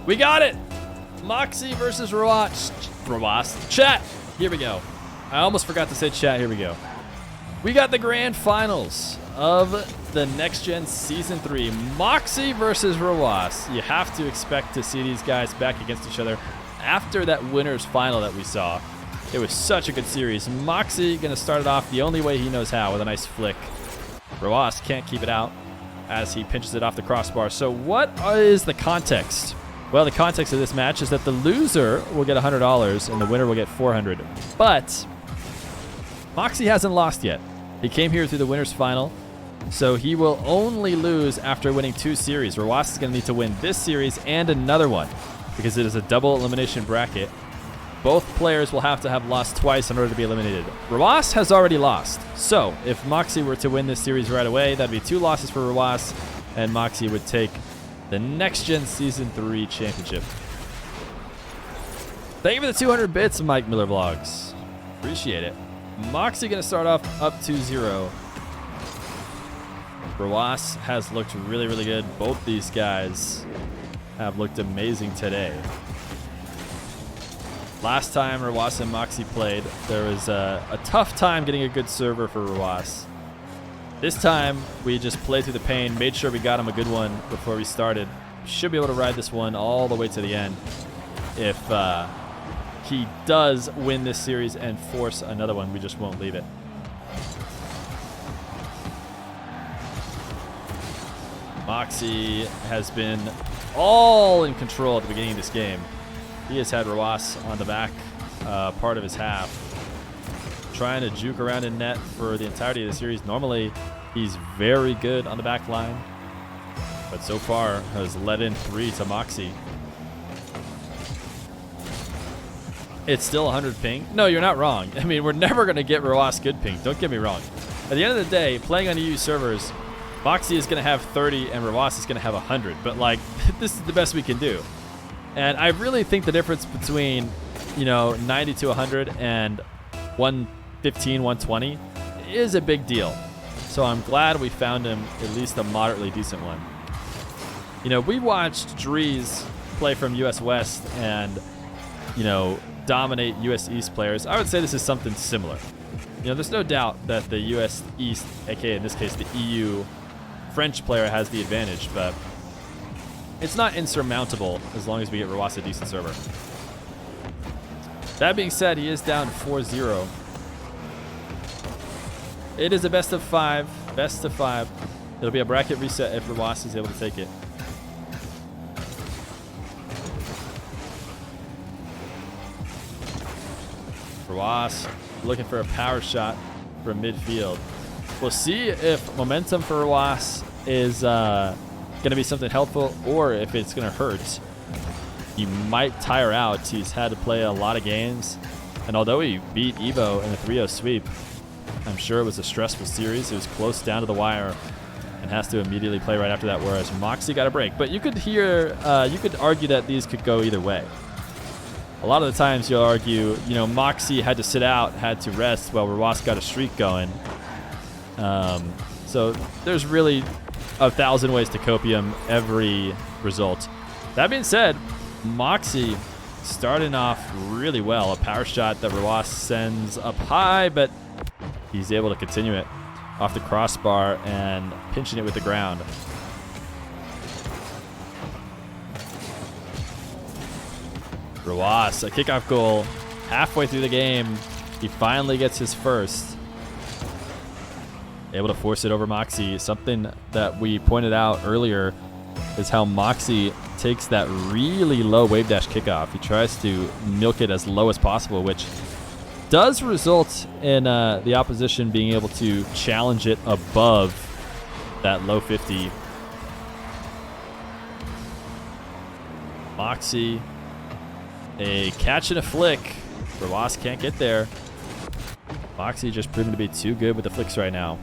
We got it. mawkzy versus Rw9. Chat. Here we go. I almost forgot to say chat. Here we go. We got the grand finals of the NEXGEN Season 3. mawkzy versus Rw9. You have to expect to see these guys back against each other after that winner's final that we saw. It was such a good series. mawkzy going to start it off the only way he knows how, with a nice flick. Rw9 can't keep it out as he pinches it off the crossbar. So what is the context? Well, the context of this match is that the loser will get $100 and the winner will get $400. But mawkzy hasn't lost yet. He came here through the winner's final, so he will only lose after winning 2 series. Rw9 is going to need to win this series and another one because it is a double elimination bracket. Both players will have to have lost twice in order to be eliminated. Rw9 has already lost. So if mawkzy were to win this series right away, that'd be 2 losses for Rw9, and mawkzy would take the NEXGEN Season 3 championship. Thank you for the 200 bits, Mike Miller Vlogs. Appreciate it. mawkzy going to start off up 2-0. Rw9 has looked really, really good. Both these guys have looked amazing today. Last time Rw9 and mawkzy played, there was a tough time getting a good server for Rw9. This time, we just played through the pain, made sure we got him a good one before we started. Should be able to ride this one all the way to the end if he does win this series and force another one. We just won't leave it. mawkzy has been all in control at the beginning of this game. He has had Rw9 on the back part of his half, trying to juke around in net for the entirety of the series. Normally, he's very good on the back line, but so far has let in 3 to mawkzy. It's still 100 ping. No, you're not wrong. I mean, we're never going to get Rw9 good ping. Don't get me wrong. At the end of the day, playing on EU servers, mawkzy is going to have 30 and Rw9 is going to have 100. But, like, this is the best we can do. And I really think the difference between, 90 to 100 and 115, 120 is a big deal. So I'm glad we found him at least a moderately decent one. We watched Drees play from US West and, dominate US East players. I would say this is something similar. There's no doubt that the US East, aka in this case the EU French player, has the advantage, but it's not insurmountable as long as we get Rw9 a decent server. That being said, he is down 4-0. It is a best of 5. Best of 5. It'll be a bracket reset if Rw9 is able to take it. Rw9 looking for a power shot from midfield. We'll see if momentum for Rw9 is going to be something helpful or if it's going to hurt. He might tire out. He's had to play a lot of games, and although he beat Evo in a 3-0 sweep, I'm sure it was a stressful series. It was close down to the wire and has to immediately play right after that, whereas mawkzy got a break. But you could argue that these could go either way. A lot of the times you'll argue, mawkzy had to sit out, had to rest, while Rw9 got a streak going. So there's really 1,000 ways to copium every result. That being said, mawkzy starting off really well. A power shot that Rw9 sends up high, but he's able to continue it off the crossbar and pinching it with the ground. Rw9, a kickoff goal halfway through the game. He finally gets his first. Able to force it over mawkzy. Something that we pointed out earlier is how mawkzy takes that really low wave dash kickoff. He tries to milk it as low as possible, which does result in the opposition being able to challenge it above that low 50. mawkzy, a catch and a flick. Rw9 can't get there. mawkzy just proven to be too good with the flicks right now.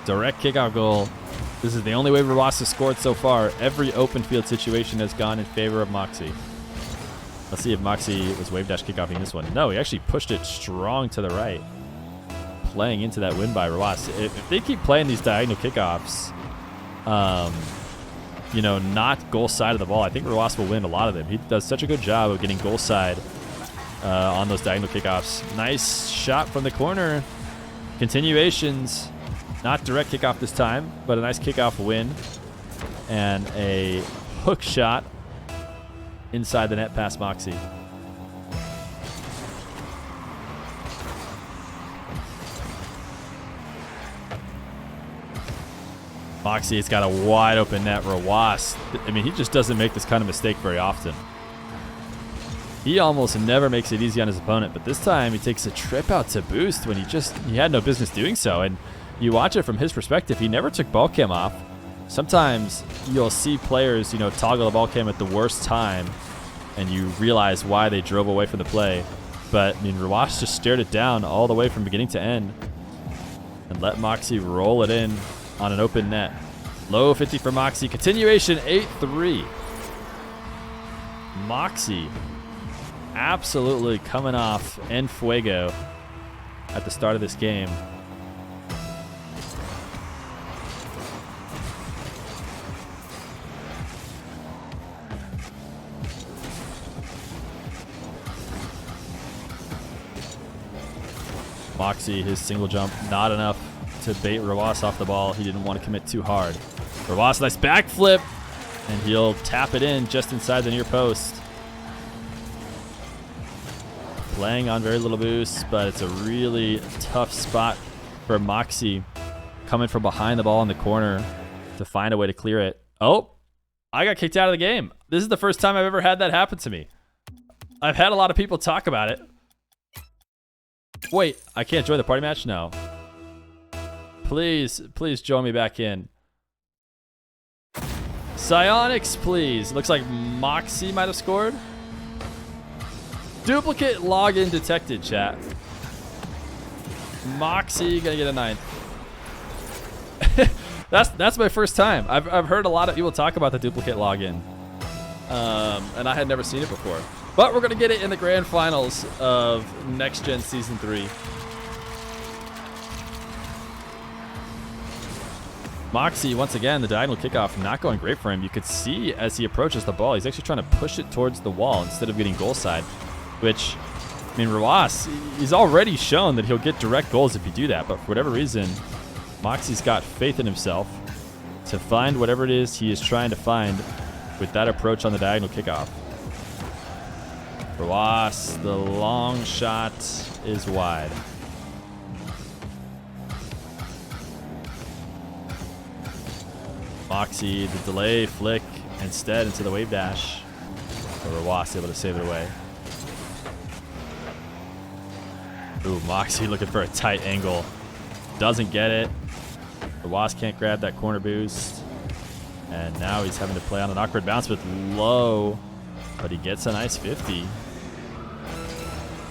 Direct kickout goal. This is the only way Rw9 has scored so far. Every open field situation has gone in favor of mawkzy. Let's see if mawkzy was wave dash kickoffing this one. No, he actually pushed it strong to the right, playing into that win by Rw9. If they keep playing these diagonal kickoffs, you know, not goal side of the ball. I think Rwas will win a lot of them. He does such a good job of getting goal side on those diagonal kickoffs. Nice shot from the corner. Continuations. Not direct kickoff this time, but a nice kickoff win. And a hook shot inside the net past mawkzy. mawkzy has got a wide open net. Rwas, I mean, he just doesn't make this kind of mistake very often. He almost never makes it easy on his opponent, but this time he takes a trip out to boost when he had no business doing so. And you watch it from his perspective, he never took ball cam off. Sometimes you'll see players, you know, toggle the ball cam at the worst time, and you realize why they drove away from the play. But I mean, Rwas just stared it down all the way from beginning to end and let mawkzy roll it in on an open net. Low 50 for mawkzy. Continuation 8-3. mawkzy absolutely coming off en fuego at the start of this game. mawkzy, his single jump, not enough to bait Rwas off the ball. He didn't want to commit too hard. Rwas, nice backflip, and he'll tap it in just inside the near post. Playing on very little boost, but it's a really tough spot for mawkzy coming from behind the ball in the corner to find a way to clear it. Oh, I got kicked out of the game. This is the first time I've ever had that happen to me. I've had a lot of people talk about it. Wait, I can't join the party match? No. Please join me back in. Psionics, please. Looks like mawkzy might have scored. Duplicate login detected, chat. mawkzy gonna get a 9th. That's my first time. I've heard a lot of people talk about the duplicate login, and I had never seen it before. But we're gonna get it in the grand finals of NEXGEN Season 3. mawkzy, once again, the diagonal kickoff not going great for him. You could see as he approaches the ball, he's actually trying to push it towards the wall instead of getting goal side, which, I mean, Rwas, he's already shown that he'll get direct goals if you do that, but for whatever reason, mawkzy's got faith in himself to find whatever it is he is trying to find with that approach on the diagonal kickoff. Rwas, the long shot is wide. mawkzy, the delay flick instead into the wave dash. But Rwas able to save it away. Ooh, mawkzy looking for a tight angle. Doesn't get it. Rwas can't grab that corner boost. And now he's having to play on an awkward bounce with low. But he gets a nice 50.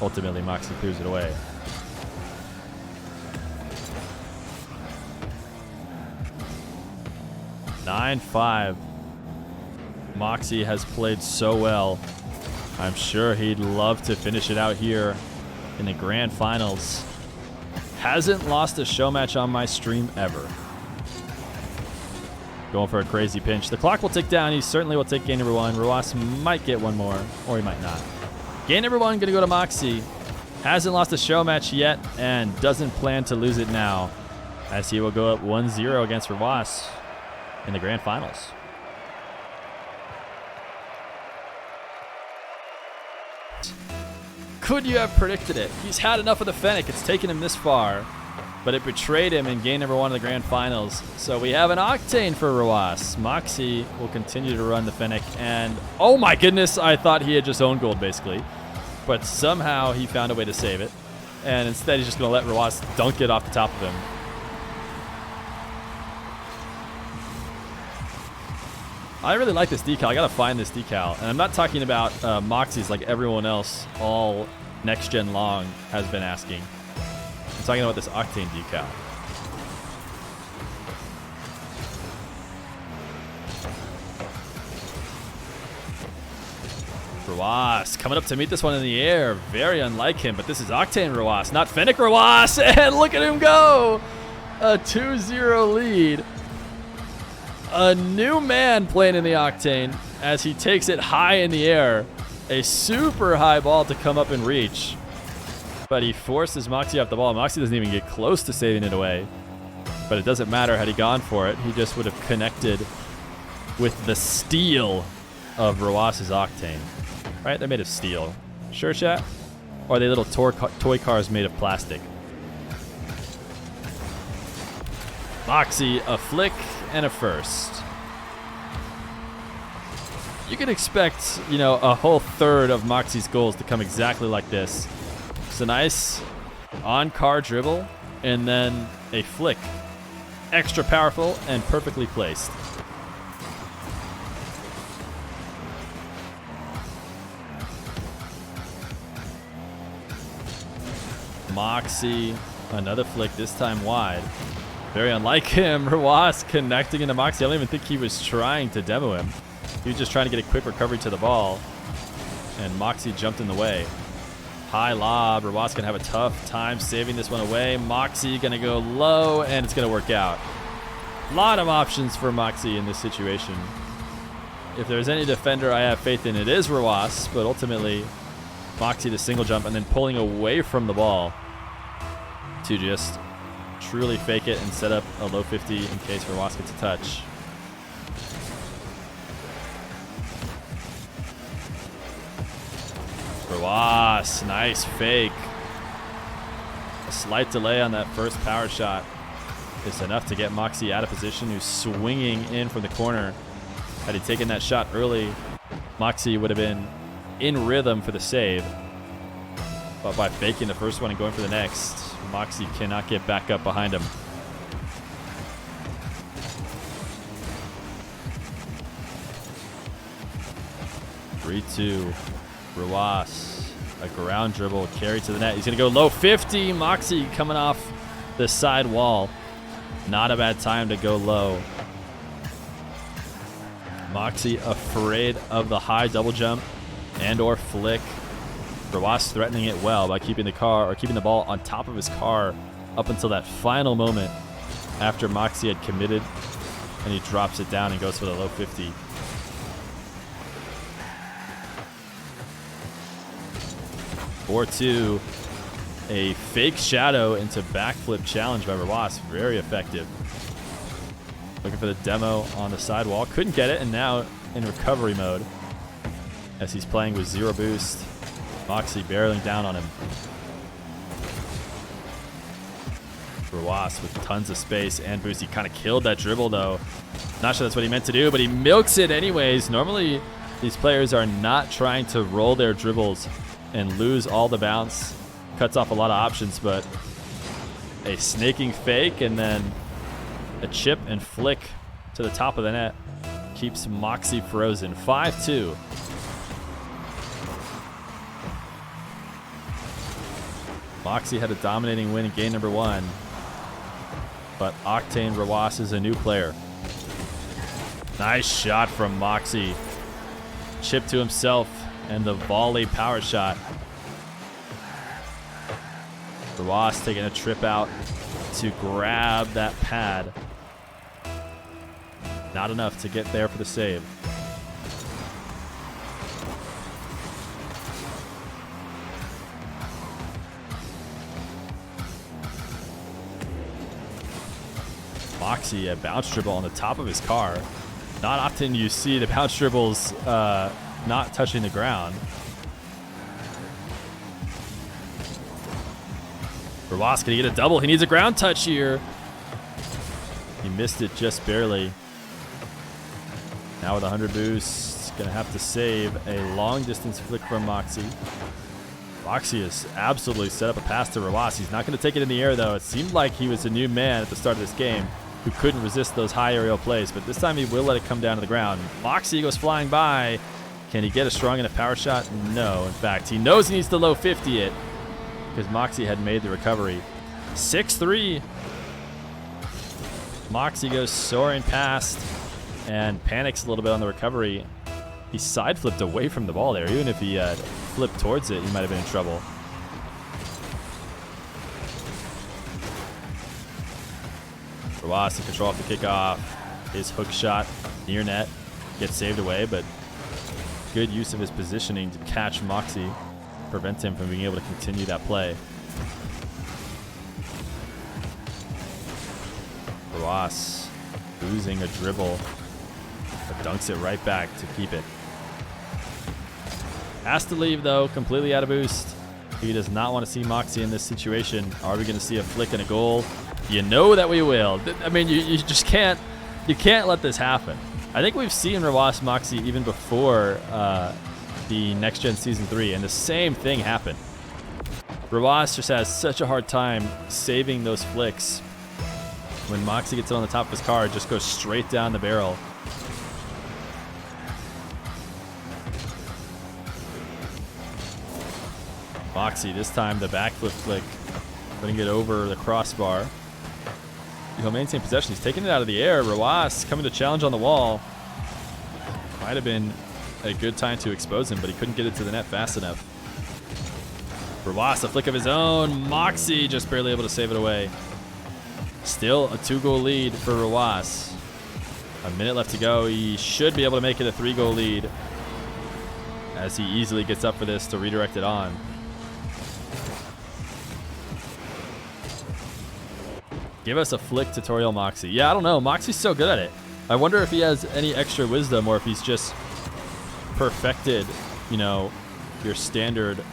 Ultimately, mawkzy clears it away. (9-5). mawkzy has played so well. I'm sure he'd love to finish it out here in the grand finals. Hasn't lost a show match on my stream ever. Going for a crazy pinch. The clock will tick down. He certainly will take game number 1. Rwas might get one more, or he might not. Game number 1 gonna go to mawkzy. Hasn't lost a show match yet and doesn't plan to lose it now, as he will go up 1-0 against Rwas in the grand finals. Could you have predicted it? He's had enough of the Fennec. It's taken him this far, but it betrayed him in game number 1 of the grand finals. So we have an Octane for Rwas. mawkzy will continue to run the Fennec, and oh my goodness, I thought he had just owned gold basically, but somehow he found a way to save it, and instead he's just going to let Rwas dunk it off the top of him. I really like this decal. I gotta find this decal. And I'm not talking about mawkzy's like everyone else all NEXGEN long has been asking. I'm talking about this Octane decal. Rwas coming up to meet this one in the air. Very unlike him, but this is Octane Rwas, not Fennec Rwas. And look at him go! A 2-0 lead a new man playing in the Octane as he takes it high in the air. A super high ball to come up and reach. But he forces mawkzy off the ball. mawkzy doesn't even get close to saving it away. But it doesn't matter. Had he gone for it, he just would have connected with the steel of Rw9's Octane. Right? They're made of steel. Sure, chat? Or are they little toy cars made of plastic? mawkzy, a flick and a first. You can expect, you know, a whole third of mawkzy's goals to come exactly like this. It's a nice on-car dribble and then a flick. Extra powerful and perfectly placed. mawkzy, another flick, this time wide. Very unlike him. Rw9 connecting into mawkzy. I don't even think he was trying to demo him. He was just trying to get a quick recovery to the ball. And mawkzy jumped in the way. High lob. Rw9's going to have a tough time saving this one away. mawkzy going to go low, and it's going to work out. A lot of options for mawkzy in this situation. If there's any defender I have faith in, it is Rw9, but ultimately mawkzy to single jump and then pulling away from the ball to just truly fake it and set up a low 50 in case Rw9 gets a touch. Rw9, nice fake. A slight delay on that first power shot is enough to get mawkzy out of position, who's swinging in from the corner. Had he taken that shot early, mawkzy would have been in rhythm for the save. But by faking the first one and going for the next, mawkzy cannot get back up behind him. (3-2). Rw9, a ground dribble, carry to the net. He's going to go low 50. mawkzy coming off the side wall. Not a bad time to go low. mawkzy afraid of the high double jump and or flick. Rw9 threatening it well by keeping the ball on top of his car up until that final moment after mawkzy had committed, and he drops it down and goes for the low 50. (4-2). A fake shadow into backflip challenge by Rw9. Very effective. Looking for the demo on the sidewall. Couldn't get it, and now in recovery mode as he's playing with zero boost. mawkzy barreling down on him. Rw9 with tons of space and boost. He kind of killed that dribble, though. Not sure that's what he meant to do, but he milks it anyways. Normally, these players are not trying to roll their dribbles and lose all the bounce. Cuts off a lot of options, but a snaking fake and then a chip and flick to the top of the net keeps mawkzy frozen. 5-2. mawkzy had a dominating win in game number 1, but Octane Rw9 is a new player. Nice shot from mawkzy. Chip to himself and the volley power shot. Rw9 taking a trip out to grab that pad. Not enough to get there for the save. mawkzy, a bounce dribble on the top of his car. Not often you see the bounce dribbles not touching the ground. Rw9 gonna get a double. He needs a ground touch here. He missed it just barely. Now with 100 boosts, gonna have to save a long distance flick from mawkzy. mawkzy has absolutely set up a pass to Rw9. He's not gonna take it in the air though. It seemed like he was a new man at the start of this game who couldn't resist those high aerial plays, but this time he will let it come down to the ground. mawkzy goes flying by. Can he get a strong enough power shot? No. In fact, he knows he needs to low 50 it because mawkzy had made the recovery. 6-3. mawkzy goes soaring past and panics a little bit on the recovery. He side flipped away from the ball there. Even if he had flipped towards it, he might have been in trouble. Rw9 to control off the kickoff. His hook shot near net gets saved away, but good use of his positioning to catch mawkzy, prevent him from being able to continue that play. Roas losing a dribble, but dunks it right back to keep it. Has to leave though, completely out of boost. He does not want to see mawkzy in this situation. Are we going to see a flick and a goal? You know that we will. I mean, you just can't, let this happen. I think we've seen Roas mawkzy even before the NEXGEN Season 3, and the same thing happened. Roas just has such a hard time saving those flicks. When mawkzy gets it on the top of his car, it just goes straight down the barrel. mawkzy, this time the backflip flick, putting it over the crossbar. He'll maintain possession. He's taking it out of the air. Roas coming to challenge on the wall. Might have been a good time to expose him, but he couldn't get it to the net fast enough. Roas, a flick of his own. mawkzy just barely able to save it away. Still a 2-goal lead for Roas. A minute left to go. He should be able to make it a 3-goal lead as he easily gets up for this to redirect it on. Give us a flick tutorial, mawkzy. Yeah, I don't know. mawkzy's so good at it. I wonder if he has any extra wisdom or if he's just perfected, you know, your standard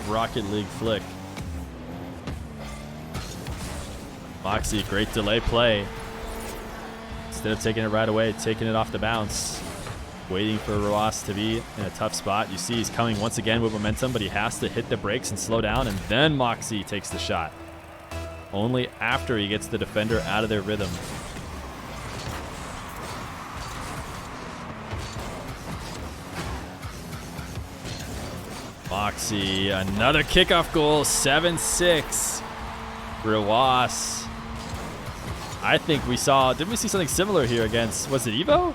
Rocket League flick. mawkzy, great delay play. Instead of taking it right away, taking it off the bounce. Waiting for Roas to be in a tough spot. You see he's coming once again with momentum, but he has to hit the brakes and slow down, and then mawkzy takes the shot. Only after he gets the defender out of their rhythm. mawkzy, another kickoff goal, 7-6. Roas. I think we saw, didn't we see something similar here against, was it Evo?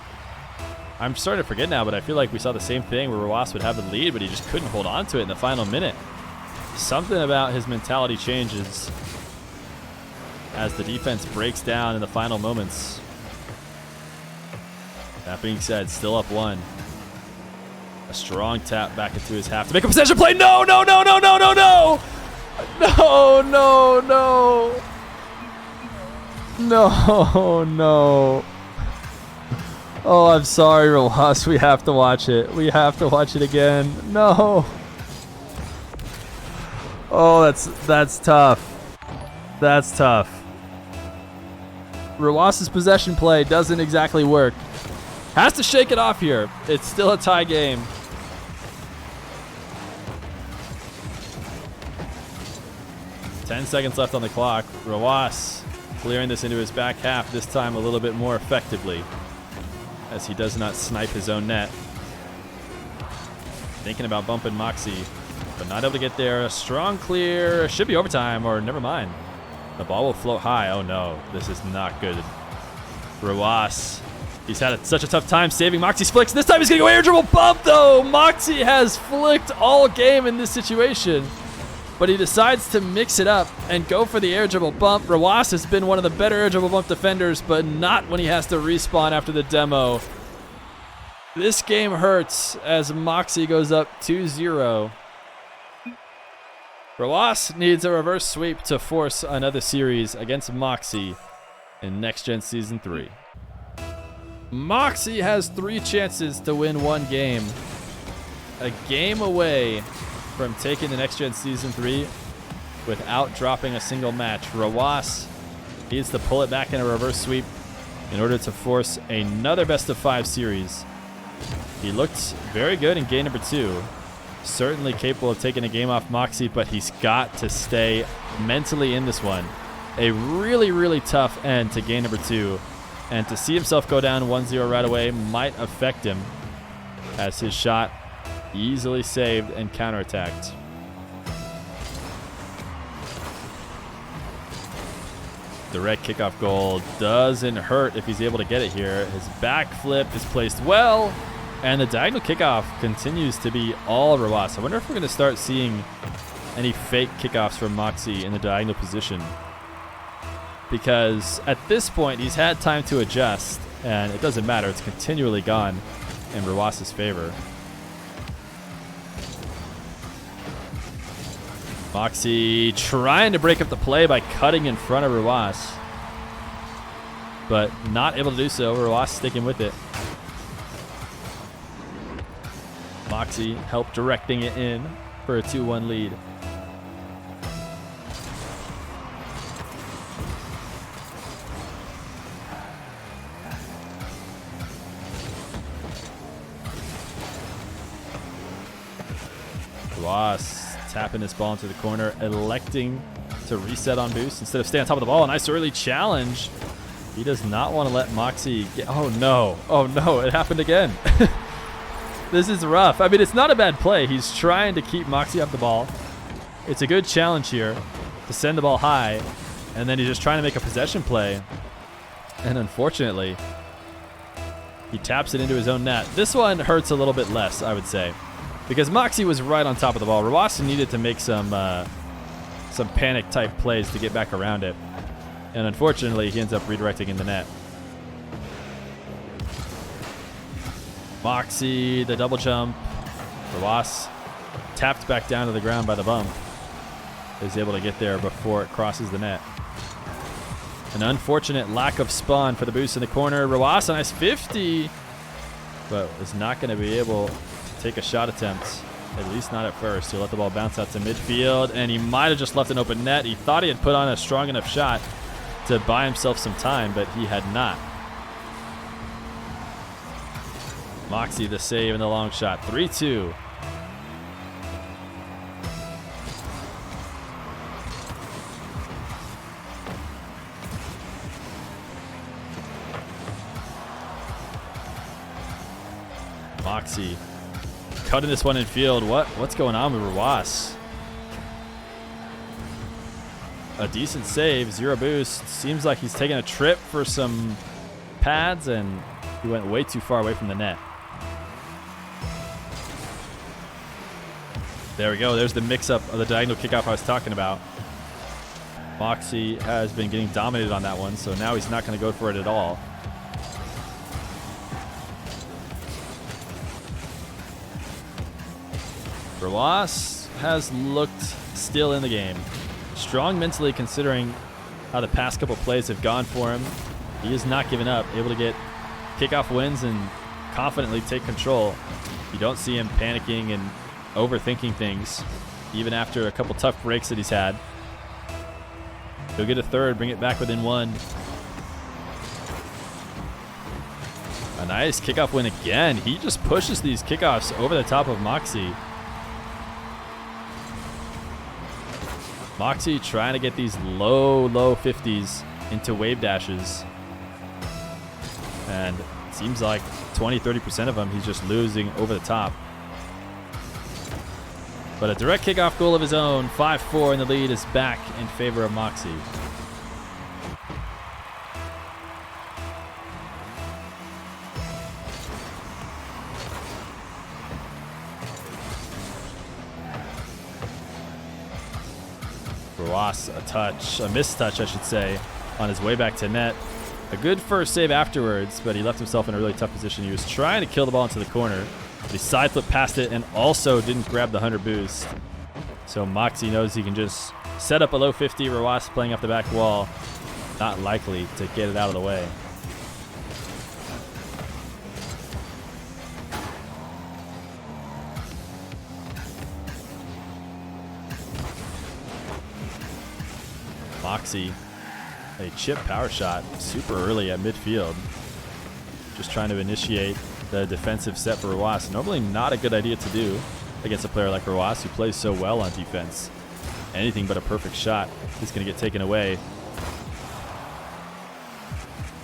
I'm starting to forget now, but I feel like we saw the same thing where Roas would have the lead, but he just couldn't hold on to it in the final minute. Something about his mentality changes as the defense breaks down in the final moments. That being said, still up 1. A strong tap back into his half to make a possession play. No, no, no, no, no, no, no! No, no, no. No, no. Oh, I'm sorry, Roas. We have to watch it. We have to watch it again. No. Oh, that's tough. That's tough. Roas's possession play doesn't exactly work. Has to shake it off here. It's still a tie game. Ten seconds left on the clock. Roas clearing this into his back half, this time a little bit more effectively, as he does not snipe his own net. Thinking about bumping mawkzy, but not able to get there. A strong clear. Should be overtime, or never mind. The ball will float high. Oh no, this is not good. Roas, he's had such a tough time saving mawkzy's flicks. This time he's going to go air dribble bump though. mawkzy has flicked all game in this situation, but he decides to mix it up and go for the air dribble bump. Roas has been one of the better air dribble bump defenders, but not when he has to respawn after the demo. This game hurts as mawkzy goes up 2-0. Roas needs a reverse sweep to force another series against mawkzy in NEXGEN Season 3. mawkzy has 3 chances to win 1 game. A game away from taking the NEXGEN Season 3 without dropping a single match. Roas needs to pull it back in a reverse sweep in order to force another best-of-5 series. He looked very good in game number 2. Certainly capable of taking a game off mawkzy, but he's got to stay mentally in this one. A really, really tough end to game number 2. And to see himself go down 1-0 right away might affect him, as his shot easily saved and counterattacked. Direct kickoff goal doesn't hurt if he's able to get it here. His back flip is placed well, and the diagonal kickoff continues to be all Roas. I wonder if we're going to start seeing any fake kickoffs from mawkzy in the diagonal position, because at this point he's had time to adjust, And it doesn't matter. It's continually gone in Rw9's favor. mawkzy trying to break up the play by cutting in front of Rw9, but not able to do so. Rw9 sticking with it. mawkzy helped directing it in for a 2-1 lead. Rw9 tapping this ball into the corner, electing to reset on boost instead of stay on top of the ball. A nice early challenge. He does not want to let mawkzy get... Oh, no. Oh, no. It happened again. This is rough. I mean, it's not a bad play. He's trying to keep mawkzy off the ball. It's a good challenge here to send the ball high, and then he's just trying to make a possession play. And unfortunately, he taps it into his own net. This one hurts a little bit less, I would say, because mawkzy was right on top of the ball. Rw9 needed to make some panic-type plays to get back around it. And unfortunately, he ends up redirecting in the net. mawkzy, the double jump. Rw9 tapped back down to the ground by the bump. Is able to get there before it crosses the net. An unfortunate lack of spawn for the boost in the corner. Rw9, a nice 50, but is not going to be able to take a shot attempt, at least not at first. He'll let the ball bounce out to midfield, and he might have just left an open net. He thought he had put on a strong enough shot to buy himself some time, but he had not. mawkzy the save and the long shot. 3-2. mawkzy cutting this one in field. What's going on with Rw9? A decent save, 0 boost. Seems like he's taking a trip for some pads, and he went way too far away from the net. There we go. There's the mix-up of the diagonal kickoff I was talking about. mawkzy has been getting dominated on that one, so now he's not going to go for it at all. Rw9 has looked still in the game. Strong mentally considering how the past couple plays have gone for him. He is not giving up, able to get kickoff wins and confidently take control. You don't see him panicking and overthinking things, even after a couple tough breaks that he's had. He'll get a third, bring it back within 1. A nice kickoff win again. He just pushes these kickoffs over the top of mawkzy. mawkzy trying to get these low 50s into wave dashes. And it seems like 20-30% of them he's just losing over the top. But a direct kickoff goal of his own. 5-4, and the lead is back in favor of mawkzy. Rw9 a missed touch, I should say, on his way back to net. A good first save afterwards, but he left himself in a really tough position. He was trying to kill the ball into the corner, but he side flipped past it and also didn't grab the 100 boost. So mawkzy knows he can just set up a low 50. Rw9 playing off the back wall, not likely to get it out of the way. mawkzy, a chip power shot super early at midfield. Just trying to initiate the defensive set for Rw9. Normally not a good idea to do against a player like Rw9 who plays so well on defense. Anything but a perfect shot is going to get taken away.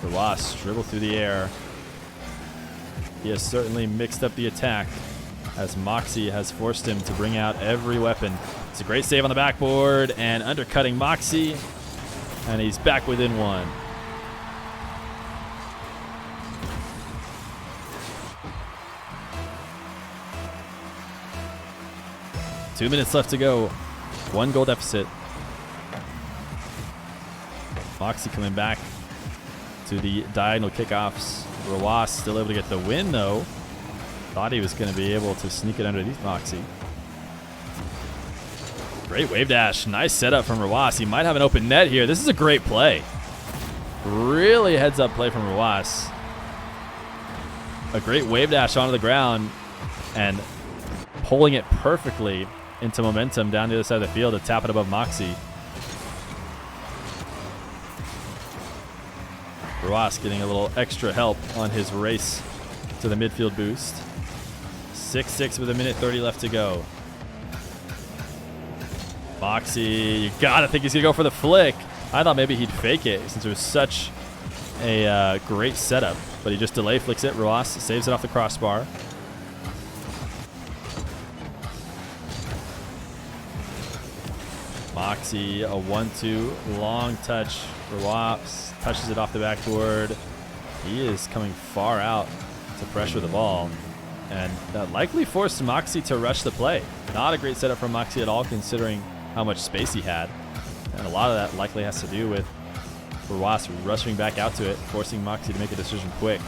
Rw9 dribble through the air. He has certainly mixed up the attack as mawkzy has forced him to bring out every weapon. It's a great save on the backboard and undercutting mawkzy, and he's back within 1. Two minutes left to go. 1 goal deficit. mawkzy coming back to the diagonal kickoffs. Rawas still able to get the win, though. Thought he was going to be able to sneak it underneath mawkzy. Great wave dash. Nice setup from Rawas. He might have an open net here. This is a great play. Really heads-up play from Rawas. A great wave dash onto the ground and pulling it perfectly into momentum down the other side of the field to tap it above mawkzy. Rawas getting a little extra help on his race to the midfield boost. 6-6 with 1:30 left to go. mawkzy, you gotta think he's gonna go for the flick. I thought maybe he'd fake it since it was such a great setup, but he just delay flicks it. Rawas saves it off the crossbar. mawkzy, a 1-2 long touch. Rawas touches it off the backboard. He is coming far out to pressure the ball, and that likely forced mawkzy to rush the play. Not a great setup from mawkzy at all, considering how much space he had, and a lot of that likely has to do with Rawas rushing back out to it, forcing mawkzy to make a decision quick.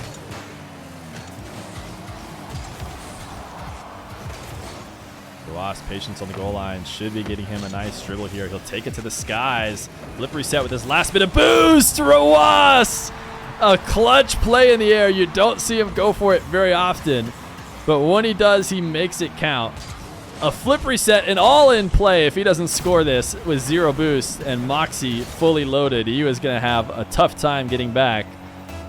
Rawas, patience on the goal line, should be getting him a nice dribble here. He'll take it to the skies. Flip reset with his last bit of boost. Rawas! A clutch play in the air. You don't see him go for it very often, but when he does, he makes it count. A flip reset and all in play if he doesn't score this with 0 boost, and mawkzy fully loaded. He was going to have a tough time getting back,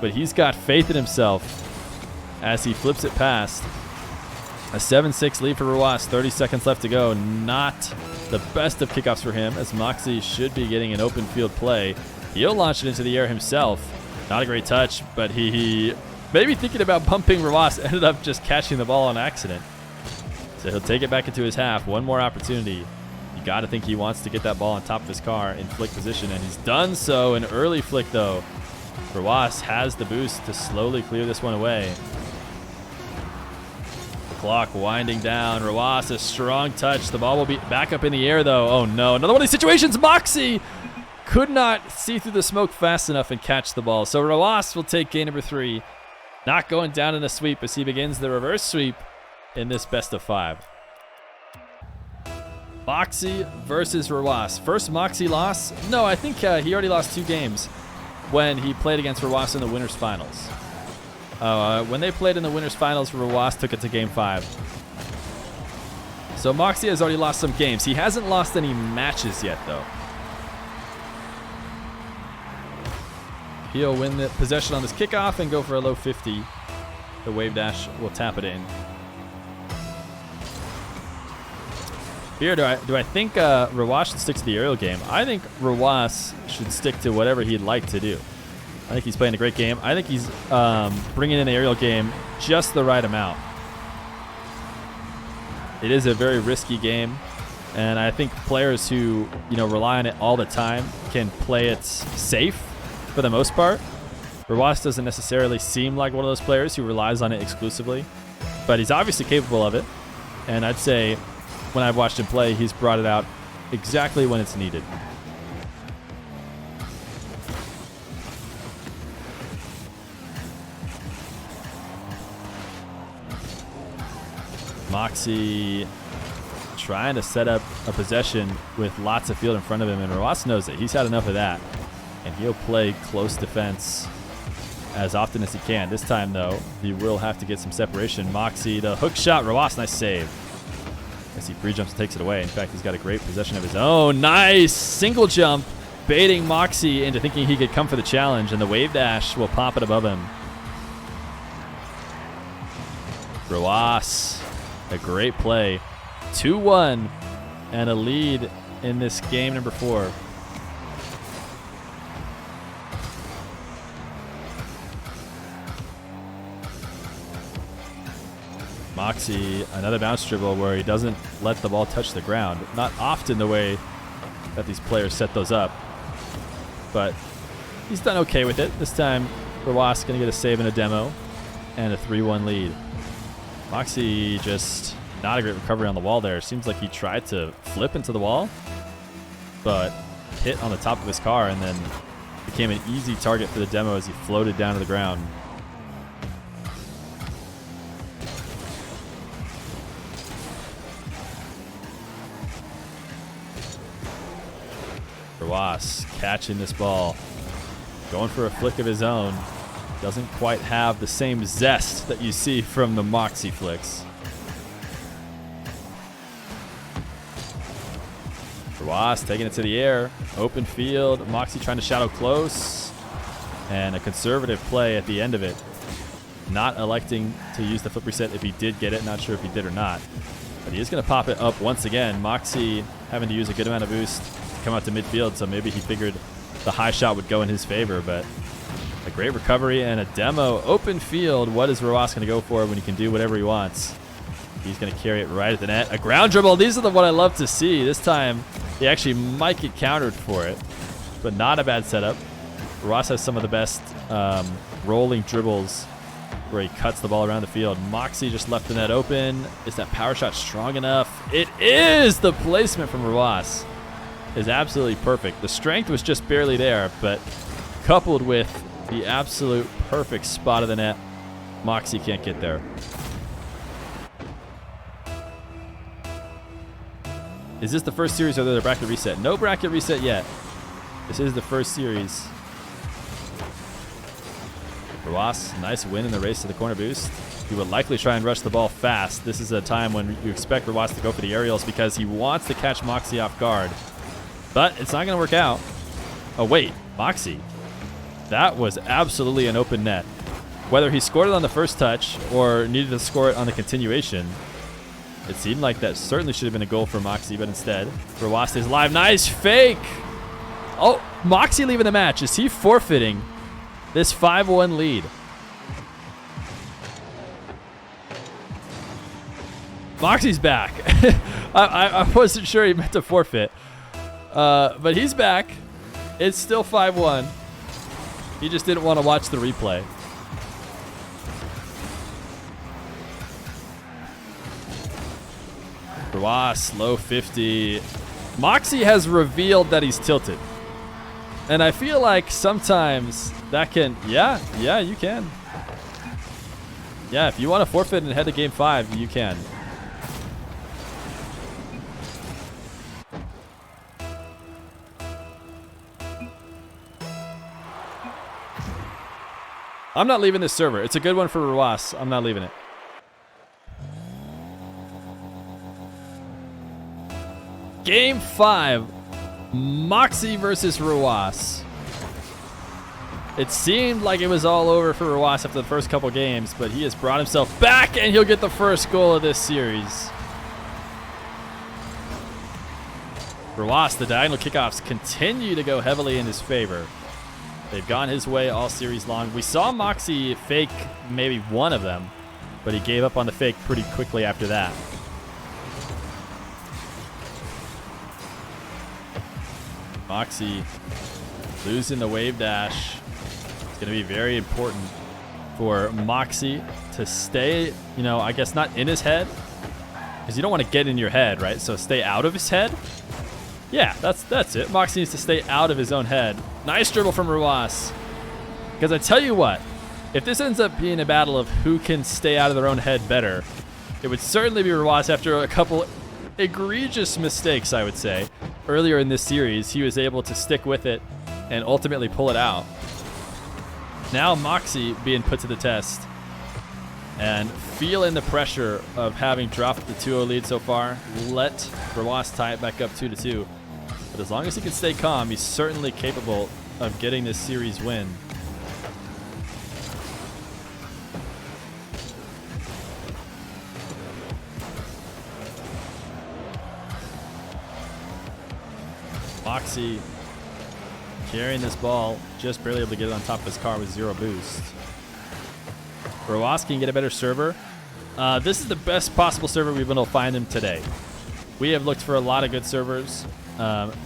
but he's got faith in himself as he flips it past. A 7-6 lead for Rawas, 30 seconds left to go. Not the best of kickoffs for him, as mawkzy should be getting an open field play. He'll launch it into the air himself. Not a great touch, but he maybe thinking about bumping Rawas, ended up just catching the ball on accident. So he'll take it back into his half. One more opportunity. You got to think he wants to get that ball on top of his car in flick position, and he's done so. An early flick, though. Rawas has the boost to slowly clear this one away. Clock winding down. Rawas, a strong touch. The ball will be back up in the air, though. Oh, no. Another one of these situations. mawkzy could not see through the smoke fast enough and catch the ball. So Rawas will take game number 3. Not going down in a sweep as he begins the reverse sweep in this best of 5. mawkzy versus Rawas. First mawkzy loss? No, I think he already lost 2 games when he played against Rawas in the winners finals. When they played in the winners finals, Rawas took it to game 5. So mawkzy has already lost some games. He hasn't lost any matches yet, though. He'll win the possession on this kickoff and go for a low 50. The wave dash will tap it in. Here, do I think Rawas should stick to the aerial game? I think Rawas should stick to whatever he'd like to do. I think he's playing a great game. I think he's bringing in the aerial game just the right amount. It is a very risky game, and I think players who rely on it all the time can play it safe for the most part. Rawas doesn't necessarily seem like one of those players who relies on it exclusively, but he's obviously capable of it, and I'd say when I've watched him play, he's brought it out exactly when it's needed. mawkzy trying to set up a possession with lots of field in front of him, and Rawas knows it. He's had enough of that, and he'll play close defense as often as he can. This time, though, he will have to get some separation. mawkzy, the hook shot. Rawas, nice save. As he pre-jumps and takes it away. In fact, he's got a great possession of his own. Nice single jump, baiting mawkzy into thinking he could come for the challenge, and the wave dash will pop it above him. Rawas, a great play. 2-1 and a lead in this game number 4. mawkzy, another bounce dribble where he doesn't let the ball touch the ground. Not often the way that these players set those up, but he's done okay with it. This time, Rawas going to get a save in a demo and a 3-1 lead. mawkzy just not a great recovery on the wall there. Seems like he tried to flip into the wall, but hit on the top of his car and then became an easy target for the demo as he floated down to the ground. Rawas catching this ball. Going for a flick of his own. Doesn't quite have the same zest that you see from the mawkzy flicks. Rawas taking it to the air. Open field. mawkzy trying to shadow close. And a conservative play at the end of it. Not electing to use the flip reset if he did get it. Not sure if he did or not. But he is going to pop it up once again. mawkzy having to use a good amount of boost to come out to midfield, so maybe he figured the high shot would go in his favor, but a great recovery and a demo. Open field. What is Rawas going to go for when he can do whatever he wants? He's going to carry it right at the net. A ground dribble. These are the what I love to see. This time, he actually might get countered for it, but not a bad setup. Rawas has some of the best rolling dribbles where he cuts the ball around the field. mawkzy just left the net open. Is that power shot strong enough? It is! The placement from Rawas is absolutely perfect. The strength was just barely there, but coupled with the absolute perfect spot of the net, mawkzy can't get there. Is this the first series or is there a bracket reset? No bracket reset yet. This is the first series. Rawas, nice win in the race to the corner boost. He would likely try and rush the ball fast. This is a time when you expect Rawas to go for the aerials because he wants to catch mawkzy off guard. But it's not going to work out. Oh, wait. mawkzy. That was absolutely an open net. Whether he scored it on the first touch or needed to score it on the continuation, it seemed like that certainly should have been a goal for mawkzy, but instead, Rawas stays alive. Nice fake! Oh, mawkzy leaving the match. Is he forfeiting this 5-1 lead? mawkzy's back. I wasn't sure he meant to forfeit. But he's back. It's still 5-1. He just didn't want to watch the replay. Rawas, low 50. mawkzy has revealed that he's tilted. And I feel like sometimes that can... Yeah, you can. Yeah, if you want to forfeit and head to game 5, you can. I'm not leaving this server. It's a good one for Rawas. I'm not leaving it. Game 5. mawkzy versus Rawas. It seemed like it was all over for Rawas after the first couple games, but he has brought himself back and he'll get the first goal of this series. Rawas, the diagonal kickoffs continue to go heavily in his favor. They've gone his way all series long. We saw mawkzy fake maybe one of them, but he gave up on the fake pretty quickly after that. mawkzy losing the wave dash. It's going to be very important for mawkzy to stay, I guess not in his head, because you don't want to get in your head, right? So stay out of his head. Yeah, that's it. mawkzy needs to stay out of his own head. Nice dribble from Rawas. Because I tell you what, if this ends up being a battle of who can stay out of their own head better, it would certainly be Rawas after a couple egregious mistakes, I would say. Earlier in this series, he was able to stick with it and ultimately pull it out. Now mawkzy being put to the test and feeling the pressure of having dropped the 2-0 lead so far. Let Rawas tie it back up 2-2. But as long as he can stay calm, he's certainly capable of getting this series win. mawkzy carrying this ball, just barely able to get it on top of his car with 0 boost. Rawas can get a better server. This is the best possible server we've been able to find him today. We have looked for a lot of good servers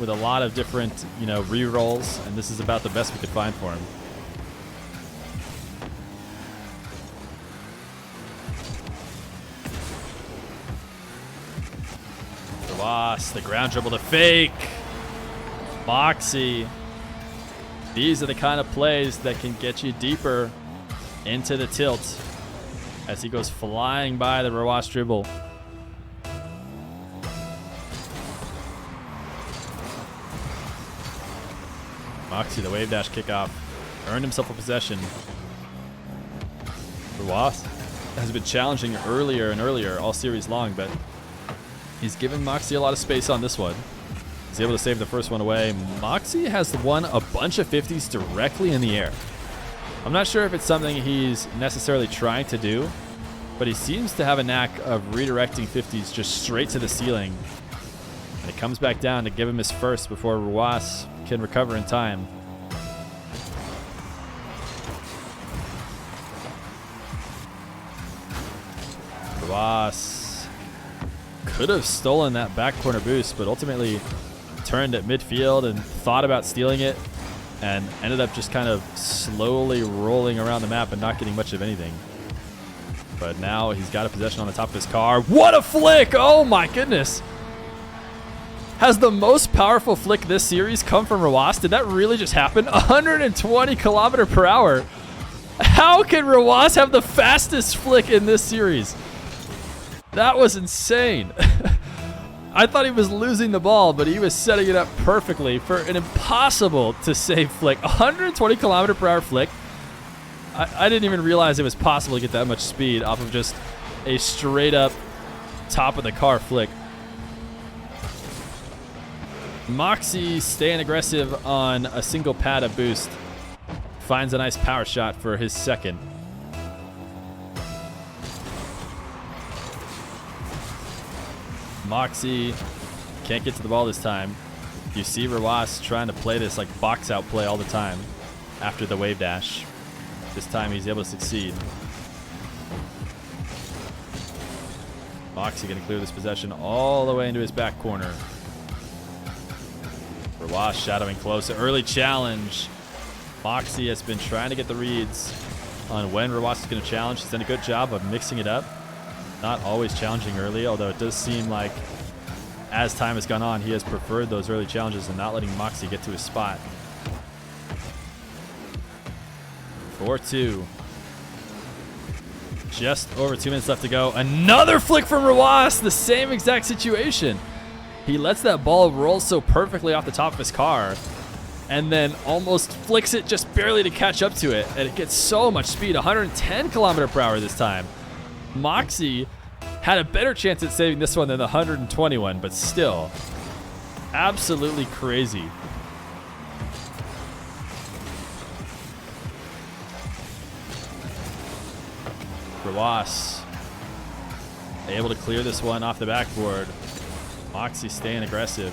with a lot of different, re-rolls, and this is about the best we could find for him. Rawas, the ground dribble to fake. mawkzy. These are the kind of plays that can get you deeper into the tilt as he goes flying by the Rawas dribble. mawkzy, the wave dash kickoff, earned himself a possession. Rw9 has been challenging earlier and earlier all series long, but he's given mawkzy a lot of space on this one. He's able to save the first one away. mawkzy has won a bunch of 50s directly in the air. I'm not sure if it's something he's necessarily trying to do, but he seems to have a knack of redirecting 50s just straight to the ceiling. And it comes back down to give him his first before Rw9 can recover in time. Rw9 could have stolen that back corner boost, but ultimately turned at midfield and thought about stealing it and ended up just kind of slowly rolling around the map and not getting much of anything. But now he's got a possession on the top of his car. What a flick! Oh my goodness! Has the most powerful flick this series come from Rw9? Did that really just happen? 120 km/h. How can Rw9 have the fastest flick in this series? That was insane. I thought he was losing the ball, but he was setting it up perfectly for an impossible to save flick. 120 km/h flick. I didn't even realize it was possible to get that much speed off of just a straight up top of the car flick. mawkzy staying aggressive on a single pad of boost. Finds a nice power shot for his second. mawkzy can't get to the ball this time. You see Rw9 trying to play this like box out play all the time after the wave dash. This time he's able to succeed. mawkzy going to clear this possession all the way into his back corner. Rw9 shadowing close. An early challenge. mawkzy has been trying to get the reads on when Rw9 is going to challenge. He's done a good job of mixing it up. Not always challenging early, although it does seem like as time has gone on, he has preferred those early challenges and not letting mawkzy get to his spot. 4-2. Just over 2 minutes left to go. Another flick from Rw9. The same exact situation. He lets that ball roll so perfectly off the top of his car and then almost flicks it just barely to catch up to it. And it gets so much speed. 110 km/h this time. mawkzy had a better chance at saving this one than the 121, but still absolutely crazy. Rw9 able to clear this one off the backboard. mawkzy staying aggressive.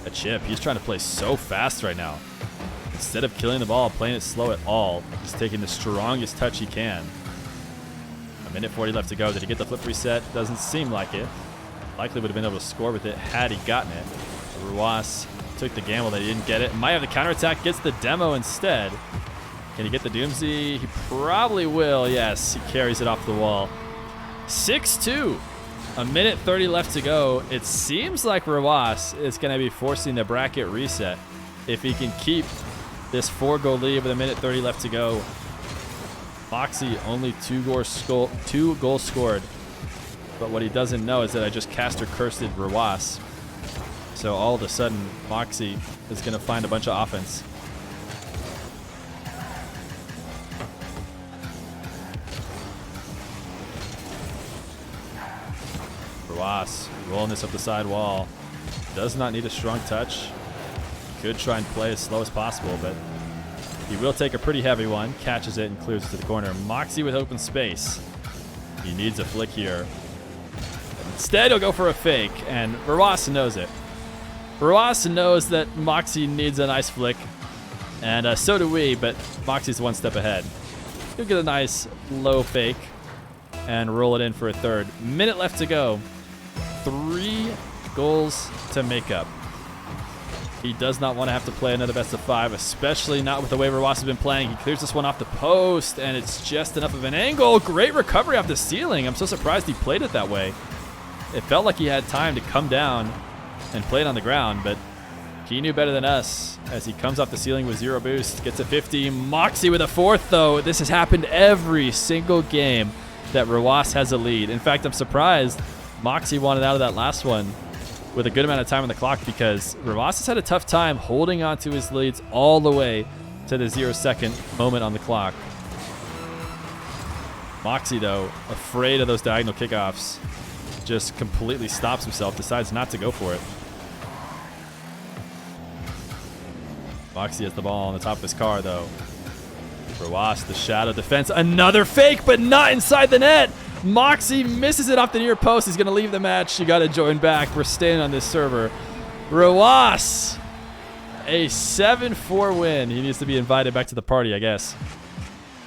A chip. He's trying to play so fast right now. Instead of killing the ball, playing it slow at all, he's taking the strongest touch he can. A minute 40 left to go. Did he get the flip reset? Doesn't seem like it. Likely would have been able to score with it had he gotten it. Rw9 took the gamble that he didn't get it. Might have the counterattack, gets the demo instead. Can he get the Doomsday? He probably will. Yes, he carries it off the wall. 6-2. A minute 30 left to go. It seems like Rw9 is going to be forcing the bracket reset if he can keep this 4-goal lead with a minute 30 left to go. mawkzy only 2 goals scored. But what he doesn't know is that I just caster cursed Rw9. So all of a sudden, mawkzy is going to find a bunch of offense. Rw9 rolling this up the side wall. Does not need a strong touch. Could try and play as slow as possible, but he will take a pretty heavy one. Catches it and clears it to the corner. mawkzy with open space. He needs a flick here. Instead, he'll go for a fake, and Rw9 knows it. Rw9 knows that mawkzy needs a nice flick, and so do we, but mawkzy's one step ahead. He'll get a nice low fake and roll it in for a third. Minute left to go. 3 goals to make up. He does not want to have to play another best of 5, especially not with the way Rw9 has been playing. He clears this one off the post, and it's just enough of an angle. Great recovery off the ceiling. I'm so surprised he played it that way. It felt like he had time to come down and play it on the ground, but he knew better than us as he comes off the ceiling with 0 boost. Gets a 50. mawkzy with a 4th, though. This has happened every single game that Rw9 has a lead. In fact, I'm surprised mawkzy wanted out of that last one with a good amount of time on the clock because Rw9 has had a tough time holding on to his leads all the way to the 0-second moment on the clock. mawkzy, though, afraid of those diagonal kickoffs, just completely stops himself, decides not to go for it. mawkzy has the ball on the top of his car, though. Rw9, the shadow defense. Another fake, but not inside the net. mawkzy misses it off the near post. He's going to leave the match. You got to join back. We're staying on this server. Rw9, a 7-4 win. He needs to be invited back to the party, I guess.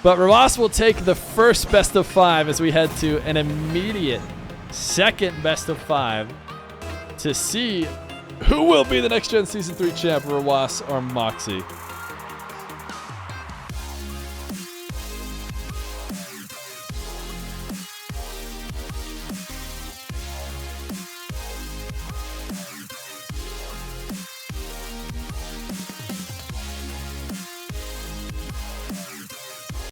But Rw9 will take the first best of 5 as we head to an immediate second best of 5 to see who will be the Next Gen Season 3 champ, Rw9 or mawkzy.